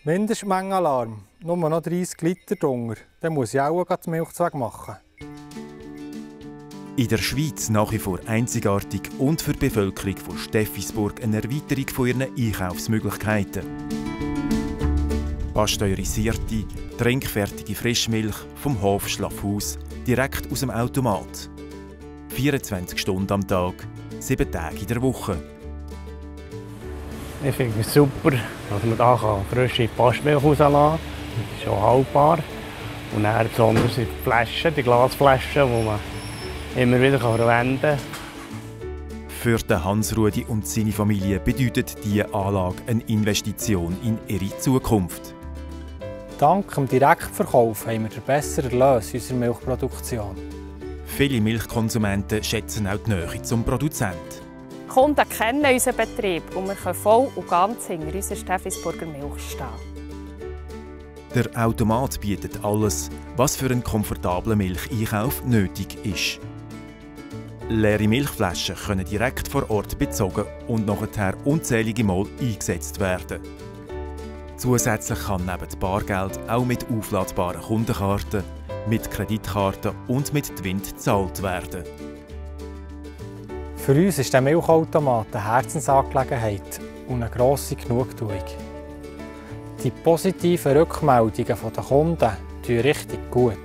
Mindestmengenalarm, nur noch 30 Liter drunter. Dann muss ich auch die Milchzweig machen. In der Schweiz nach wie vor einzigartig und für die Bevölkerung von Steffisburg eine Erweiterung von ihren Einkaufsmöglichkeiten. Pasteurisierte, trinkfertige Frischmilch vom Hof Schlafhaus direkt aus dem Automat. 24 Stunden am Tag, 7 Tage in der Woche. Ich finde es super, dass man hier frische Pastmilch rauslassen kann. Das ist schon haltbar. Und dann besonders die Flaschen, die Glasflaschen, die man immer wieder verwenden kann. Für den Hans-Rudi und seine Familie bedeutet diese Anlage eine Investition in ihre Zukunft. Dank dem Direktverkauf haben wir den besseren Erlös in unserer Milchproduktion. Viele Milchkonsumenten schätzen auch die Nähe zum Produzenten. Die Kunden kennen unseren Betrieb und wir können voll und ganz hinter unserer Steffisburger Milch stehen. Der Automat bietet alles, was für einen komfortablen Milcheinkauf nötig ist. Leere Milchflaschen können direkt vor Ort bezogen und nachher unzählige Mal eingesetzt werden. Zusätzlich kann neben Bargeld auch mit aufladbaren Kundenkarten, mit Kreditkarten und mit Twint gezahlt werden. Für uns ist der Milchautomat eine Herzensangelegenheit und eine grosse Genugtuung. Die positiven Rückmeldungen der Kunden tun richtig gut.